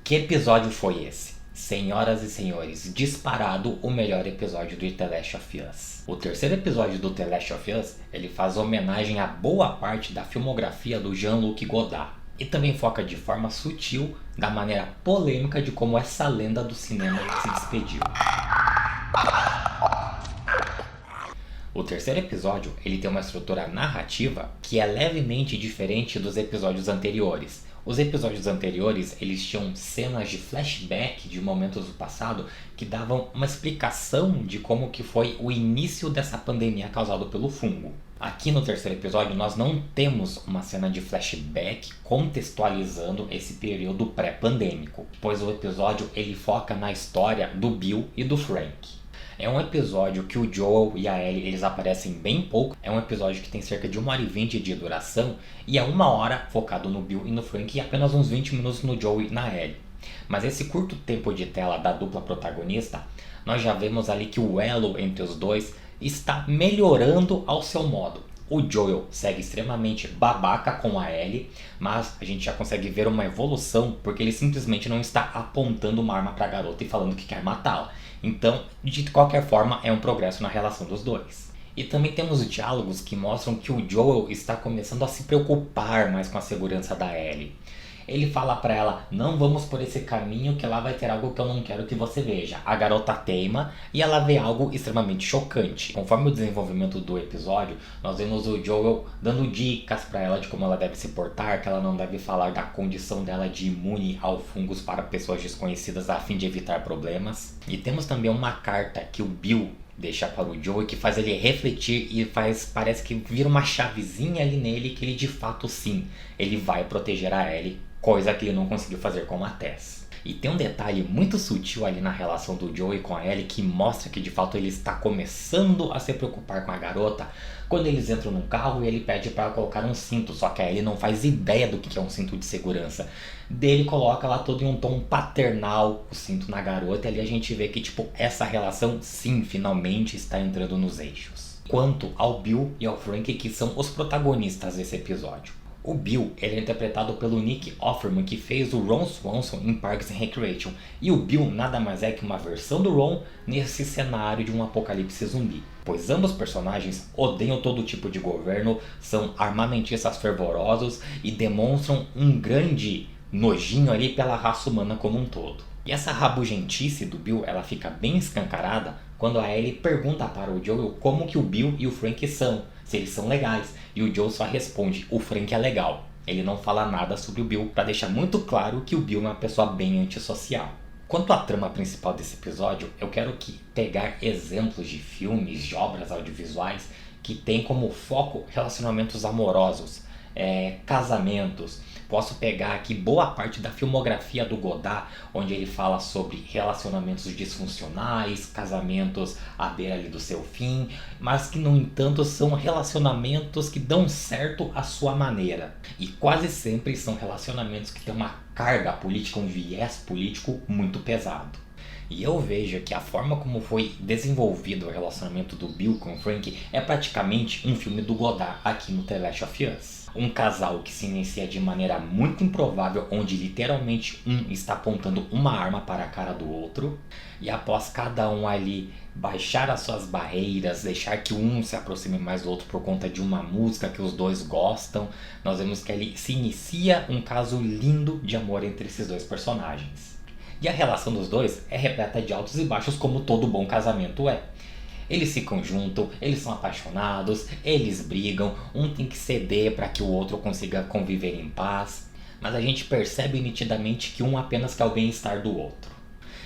Que episódio foi esse? Senhoras e senhores, disparado o melhor episódio do The Last of Us. O terceiro episódio do The Last of Us, ele faz homenagem a boa parte da filmografia do Jean-Luc Godard. E também foca de forma sutil, da maneira polêmica de como essa lenda do cinema se despediu. O terceiro episódio, ele tem uma estrutura narrativa que é levemente diferente dos episódios anteriores. Os episódios anteriores, eles tinham cenas de flashback de momentos do passado que davam uma explicação de como que foi o início dessa pandemia causada pelo fungo. Aqui no terceiro episódio, nós não temos uma cena de flashback contextualizando esse período pré-pandêmico, pois o episódio ele foca na história do Bill e do Frank. É um episódio que o Joel e a Ellie eles aparecem bem pouco. É um episódio que tem cerca de 1h20 de duração e é 1 hora focado no Bill e no Frank e apenas uns 20 minutos no Joel e na Ellie. Mas esse curto tempo de tela da dupla protagonista, nós já vemos ali que o elo entre os dois está melhorando ao seu modo. O Joel segue extremamente babaca com a Ellie, mas a gente já consegue ver uma evolução porque ele simplesmente não está apontando uma arma para a garota e falando que quer matá-la. Então, de qualquer forma, é um progresso na relação dos dois. E também temos diálogos que mostram que o Joel está começando a se preocupar mais com a segurança da Ellie. Ele fala pra ela, não vamos por esse caminho que lá vai ter algo que eu não quero que você veja. A garota teima e ela vê algo extremamente chocante. Conforme o desenvolvimento do episódio, nós vemos o Joel dando dicas pra ela de como ela deve se portar, que ela não deve falar da condição dela de imune ao fungos para pessoas desconhecidas a fim de evitar problemas. E temos também uma carta que o Bill deixa para o Joel que faz ele refletir e parece que vira uma chavezinha ali nele que ele de fato sim, ele vai proteger a Ellie. Coisa que ele não conseguiu fazer com a Tess. E tem um detalhe muito sutil ali na relação do Joey com a Ellie que mostra que de fato ele está começando a se preocupar com a garota quando eles entram num carro e ele pede para colocar um cinto, só que a Ellie não faz ideia do que é um cinto de segurança. Dele coloca lá todo em um tom paternal o cinto na garota e ali a gente vê que tipo essa relação sim finalmente está entrando nos eixos. Quanto ao Bill e ao Frank que são os protagonistas desse episódio. O Bill ele é interpretado pelo Nick Offerman, que fez o Ron Swanson em Parks and Recreation. E o Bill nada mais é que uma versão do Ron nesse cenário de um apocalipse zumbi. Pois ambos personagens odeiam todo tipo de governo, são armamentistas fervorosos e demonstram um grande nojinho ali pela raça humana como um todo. E essa rabugentice do Bill ela fica bem escancarada quando a Ellie pergunta para o Joel como que o Bill e o Frank são, se eles são legais. E o Joel só responde, o Frank é legal. Ele não fala nada sobre o Bill para deixar muito claro que o Bill é uma pessoa bem antissocial. Quanto à trama principal desse episódio, eu quero pegar exemplos de filmes, de obras audiovisuais que tem como foco relacionamentos amorosos, casamentos. Posso pegar aqui boa parte da filmografia do Godard, onde ele fala sobre relacionamentos disfuncionais, casamentos à beira ali do seu fim, mas que no entanto são relacionamentos que dão certo à sua maneira. E quase sempre são relacionamentos que têm uma carga política, um viés político muito pesado. E eu vejo que a forma como foi desenvolvido o relacionamento do Bill com o Frank é praticamente um filme do Godard aqui no The Last of Us. Um casal que se inicia de maneira muito improvável, onde literalmente um está apontando uma arma para a cara do outro. E após cada um ali baixar as suas barreiras, deixar que um se aproxime mais do outro por conta de uma música que os dois gostam, nós vemos que ali se inicia um caso lindo de amor entre esses dois personagens. E a relação dos dois é repleta de altos e baixos como todo bom casamento é. Eles ficam juntos, eles são apaixonados, eles brigam, um tem que ceder para que o outro consiga conviver em paz. Mas a gente percebe nitidamente que um apenas quer o bem-estar do outro.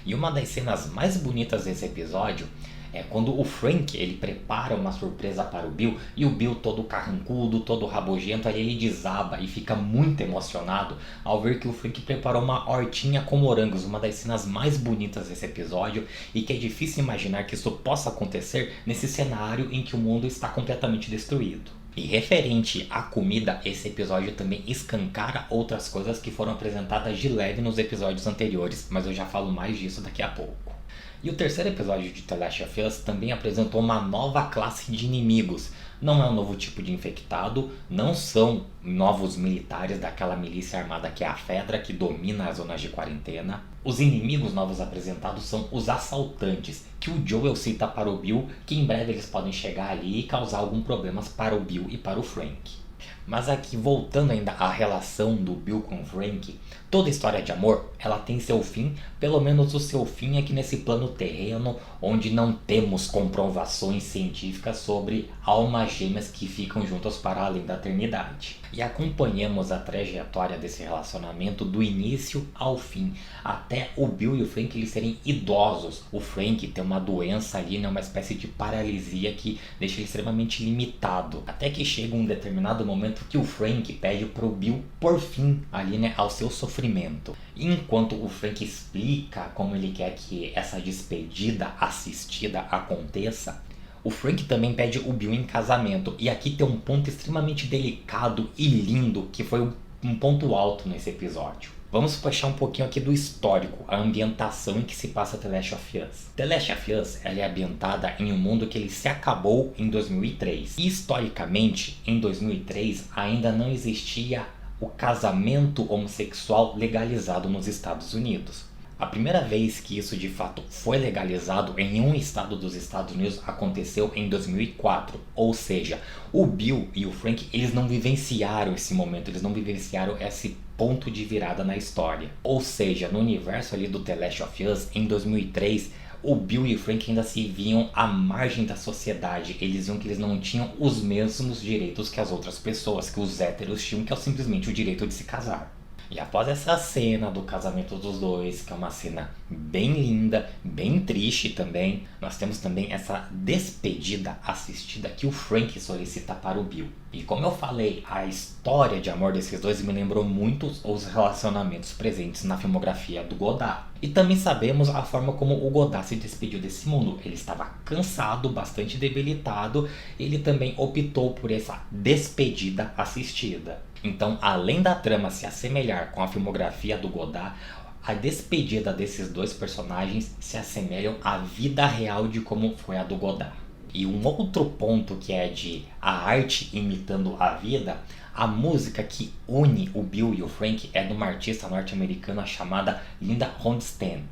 E uma das cenas mais bonitas desse episódio é quando o Frank ele prepara uma surpresa para o Bill e o Bill todo carrancudo, todo rabugento, ali ele desaba e fica muito emocionado ao ver que o Frank preparou uma hortinha com morangos, uma das cenas mais bonitas desse episódio e que é difícil imaginar que isso possa acontecer nesse cenário em que o mundo está completamente destruído. E referente à comida, esse episódio também escancara outras coisas que foram apresentadas de leve nos episódios anteriores, mas eu já falo mais disso daqui a pouco. E o terceiro episódio de The Last of Us também apresentou uma nova classe de inimigos, Não é um novo tipo de infectado, não são novos militares daquela milícia armada que é a Fedra, que domina as zonas de quarentena. Os inimigos novos apresentados são os assaltantes, que o Joel cita para o Bill, que em breve eles podem chegar ali e causar algum problemas para o Bill e para o Frank. Mas aqui, voltando ainda à relação do Bill com o Frank, toda história de amor, ela tem seu fim, pelo menos o seu fim aqui nesse plano terreno, onde não temos comprovações científicas sobre almas gêmeas que ficam juntas para além da eternidade. E acompanhamos a trajetória desse relacionamento do início ao fim, até o Bill e o Frank eles serem idosos. O Frank tem uma doença ali, né, uma espécie de paralisia que deixa ele extremamente limitado. Até que chega um determinado momento que o Frank pede pro Bill por fim ali, né, ao seu sofrimento. Enquanto o Frank explica como ele quer que essa despedida assistida aconteça, o Frank também pede o Bill em casamento. E aqui tem um ponto extremamente delicado e lindo, que foi um ponto alto nesse episódio. Vamos puxar um pouquinho aqui do histórico, a ambientação em que se passa The Last of Us. The Last of Us ela é ambientada em um mundo que ele se acabou em 2003. E historicamente, em 2003, ainda não existia o casamento homossexual legalizado nos Estados Unidos. A primeira vez que isso de fato foi legalizado em um estado dos Estados Unidos aconteceu em 2004. Ou seja, o Bill e o Frank eles não vivenciaram esse momento, eles não vivenciaram esse ponto de virada na história. Ou seja, no universo ali do The Last of Us, em 2003, o Bill e o Frank ainda se viam à margem da sociedade. Eles viam que eles não tinham os mesmos direitos que as outras pessoas, que os héteros tinham, que é simplesmente o direito de se casar. E após essa cena do casamento dos dois, que é uma cena bem linda, bem triste também, nós temos também essa despedida assistida que o Frank solicita para o Bill. E como eu falei, a história de amor desses dois me lembrou muito os relacionamentos presentes na filmografia do Godard. E também sabemos a forma como o Godard se despediu desse mundo. Ele estava cansado, bastante debilitado, ele também optou por essa despedida assistida. Então, além da trama se assemelhar com a filmografia do Godard, a despedida desses dois personagens se assemelham à vida real de como foi a do Godard. E um outro ponto que é de a arte imitando a vida, a música que une o Bill e o Frank é de uma artista norte-americana chamada Linda Ronstadt.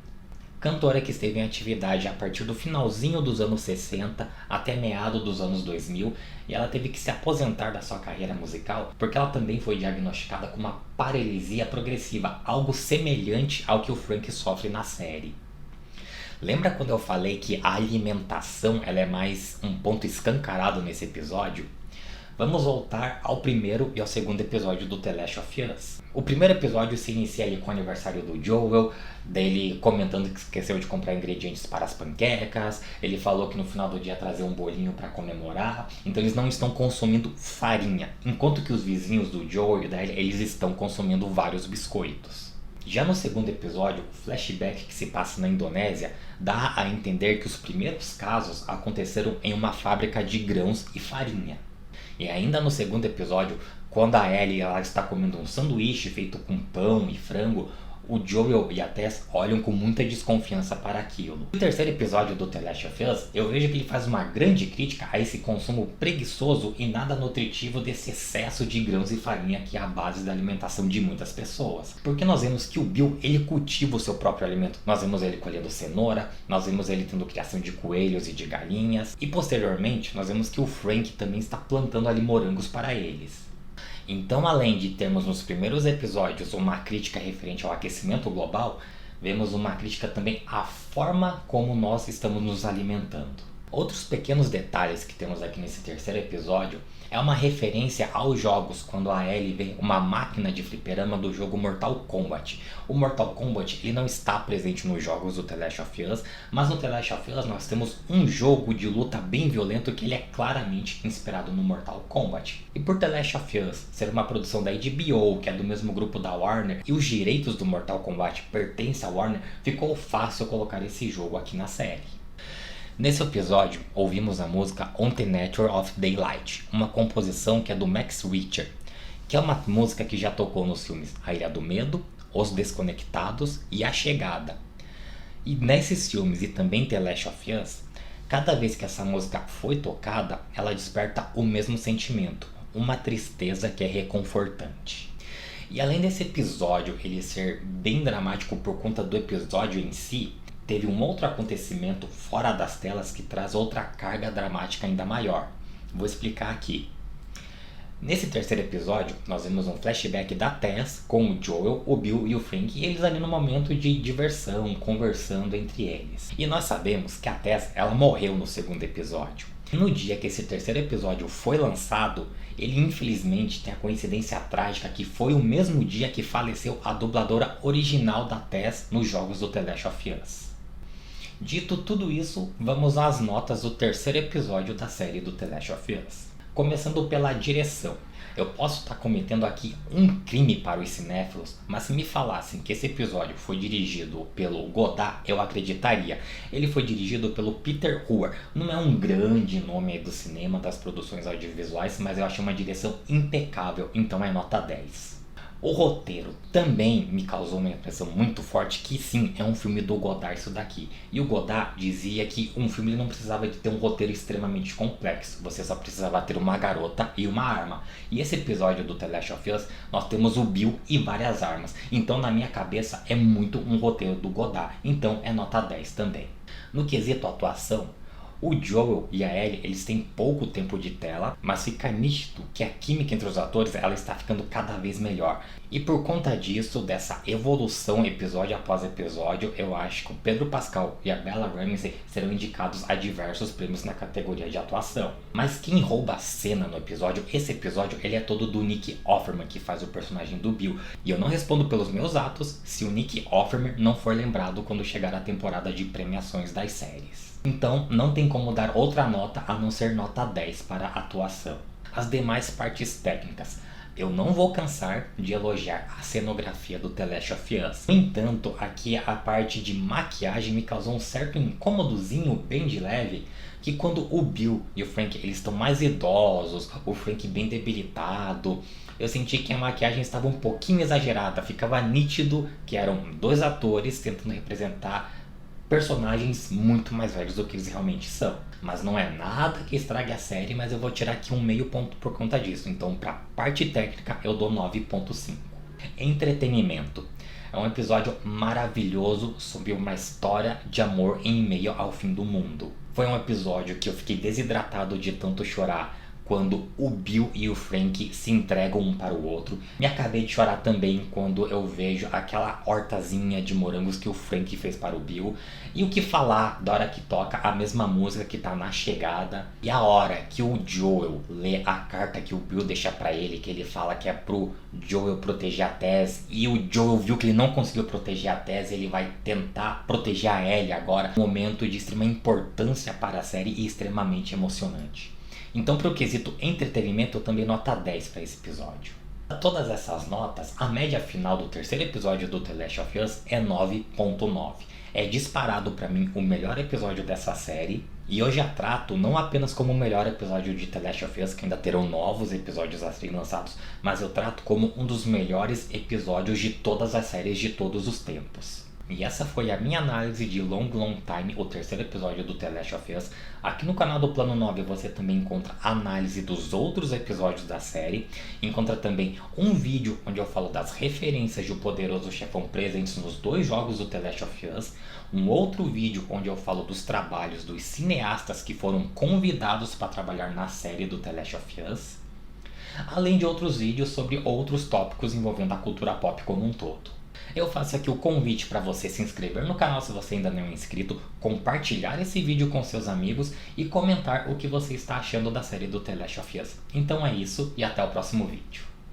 Cantora que esteve em atividade a partir do finalzinho dos anos 60 até meado dos anos 2000, e ela teve que se aposentar da sua carreira musical porque ela também foi diagnosticada com uma paralisia progressiva, algo semelhante ao que o Frank sofre na série. Lembra quando eu falei que a alimentação ela é mais um ponto escancarado nesse episódio? Vamos voltar ao primeiro e ao segundo episódio do The Last of Us. O primeiro episódio se inicia ali com o aniversário do Joel, dele comentando que esqueceu de comprar ingredientes para as panquecas, ele falou que no final do dia ia trazer um bolinho para comemorar, então eles não estão consumindo farinha, enquanto que os vizinhos do Joel e da Ellie, eles estão consumindo vários biscoitos. Já no segundo episódio, o flashback que se passa na Indonésia dá a entender que os primeiros casos aconteceram em uma fábrica de grãos e farinha. E ainda no segundo episódio, quando a Ellie ela está comendo um sanduíche feito com pão e frango, o Joel e a Tess olham com muita desconfiança para aquilo. No terceiro episódio do The Last of Us, eu vejo que ele faz uma grande crítica a esse consumo preguiçoso e nada nutritivo desse excesso de grãos e farinha que é a base da alimentação de muitas pessoas. Porque nós vemos que o Bill, ele cultiva o seu próprio alimento. Nós vemos ele colhendo cenoura, nós vemos ele tendo criação de coelhos e de galinhas, e posteriormente nós vemos que o Frank também está plantando ali morangos para eles. Então, além de termos nos primeiros episódios uma crítica referente ao aquecimento global, vemos uma crítica também à forma como nós estamos nos alimentando. Outros pequenos detalhes que temos aqui nesse terceiro episódio é uma referência aos jogos, quando a Ellie vê uma máquina de fliperama do jogo Mortal Kombat. O Mortal Kombat ele não está presente nos jogos do The Last of Us, mas no The Last of Us nós temos um jogo de luta bem violento que ele é claramente inspirado no Mortal Kombat. E por The Last of Us ser uma produção da HBO, que é do mesmo grupo da Warner, e os direitos do Mortal Kombat pertencem à Warner, ficou fácil colocar esse jogo aqui na série. Nesse episódio, ouvimos a música On the Nature of Daylight, uma composição que é do Max Richter, que é uma música que já tocou nos filmes A Ilha do Medo, Os Desconectados e A Chegada. E nesses filmes e também The Last of Us, Cada vez que essa música foi tocada, ela desperta o mesmo sentimento, uma tristeza que é reconfortante. E além desse episódio ele ser bem dramático por conta do episódio em si, teve um outro acontecimento fora das telas que traz outra carga dramática ainda maior. Vou explicar aqui. Nesse terceiro episódio, nós vemos um flashback da Tess com o Joel, o Bill e o Frank, e eles ali no momento de diversão, conversando entre eles. E nós sabemos que a Tess, ela morreu no segundo episódio. E no dia que esse terceiro episódio foi lançado, ele infelizmente tem a coincidência trágica que foi o mesmo dia que faleceu a dubladora original da Tess nos jogos do The Last of Us. Dito tudo isso, vamos às notas do terceiro episódio da série do The Last of Us. Começando pela direção. Eu posso estar cometendo aqui um crime para os cinéfilos, mas se me falassem que esse episódio foi dirigido pelo Godard, eu acreditaria. Ele foi dirigido pelo Peter Weir. Não é um grande nome do cinema, das produções audiovisuais, mas eu achei uma direção impecável, então é nota 10. O roteiro também me causou uma impressão muito forte que sim, é um filme do Godard isso daqui. E o Godard dizia que um filme não precisava de ter um roteiro extremamente complexo, você só precisava ter uma garota e uma arma. E esse episódio do The Last of Us, nós temos o Bill e várias armas. Então na minha cabeça é muito um roteiro do Godard, então é nota 10 também. No quesito atuação, o Joel e a Ellie, eles têm pouco tempo de tela, mas fica nítido que a química entre os atores ela está ficando cada vez melhor. E por conta disso, dessa evolução episódio após episódio, eu acho que o Pedro Pascal e a Bella Ramsey serão indicados a diversos prêmios na categoria de atuação. Mas quem rouba a cena no episódio, esse episódio ele é todo do Nick Offerman, que faz o personagem do Bill. E eu não respondo pelos meus atos se o Nick Offerman não for lembrado quando chegar a temporada de premiações das séries. Então não tem como dar outra nota a não ser nota 10 para a atuação. As demais partes técnicas. Eu não vou cansar de elogiar a cenografia do The Last of Us. No entanto, aqui a parte de maquiagem me causou um certo incômodozinho bem de leve, que quando o Bill e o Frank eles estão mais idosos, o Frank bem debilitado, eu senti que a maquiagem estava um pouquinho exagerada, ficava nítido que eram dois atores tentando representar personagens muito mais velhos do que eles realmente são. Mas não é nada que estrague a série, mas eu vou tirar aqui um meio ponto por conta disso. Então pra parte técnica eu dou 9.5. Entretenimento. É um episódio maravilhoso sobre uma história de amor em meio ao fim do mundo. Foi um episódio que eu fiquei desidratado de tanto chorar quando o Bill e o Frank se entregam um para o outro. Me acabei de chorar também quando eu vejo aquela hortazinha de morangos que o Frank fez para o Bill. E o que falar da hora que toca a mesma música que tá na chegada. E a hora que o Joel lê a carta que o Bill deixa para ele, que ele fala que é pro Joel proteger a Tess. E o Joel viu que ele não conseguiu proteger a Tess, ele vai tentar proteger a Ellie agora. Um momento de extrema importância para a série e extremamente emocionante. Então, para o quesito entretenimento, eu também nota 10 para esse episódio. Todas essas notas, a média final do terceiro episódio do The Last of Us é 9.9. É disparado para mim o melhor episódio dessa série. E eu já trato não apenas como o melhor episódio de The Last of Us, que ainda terão novos episódios a serem lançados, mas eu trato como um dos melhores episódios de todas as séries de todos os tempos. E essa foi a minha análise de Long Long Time, o terceiro episódio do The Last of Us. Aqui no canal do Plano 9 você também encontra análise dos outros episódios da série. Encontra também um vídeo onde eu falo das referências de O Poderoso Chefão presentes nos dois jogos do The Last of Us. Um outro vídeo onde eu falo dos trabalhos dos cineastas que foram convidados para trabalhar na série do The Last of Us. Além de outros vídeos sobre outros tópicos envolvendo a cultura pop como um todo. Eu faço aqui o convite para você se inscrever no canal se você ainda não é inscrito, compartilhar esse vídeo com seus amigos e comentar o que você está achando da série do The Last of Us. Então é isso e até o próximo vídeo.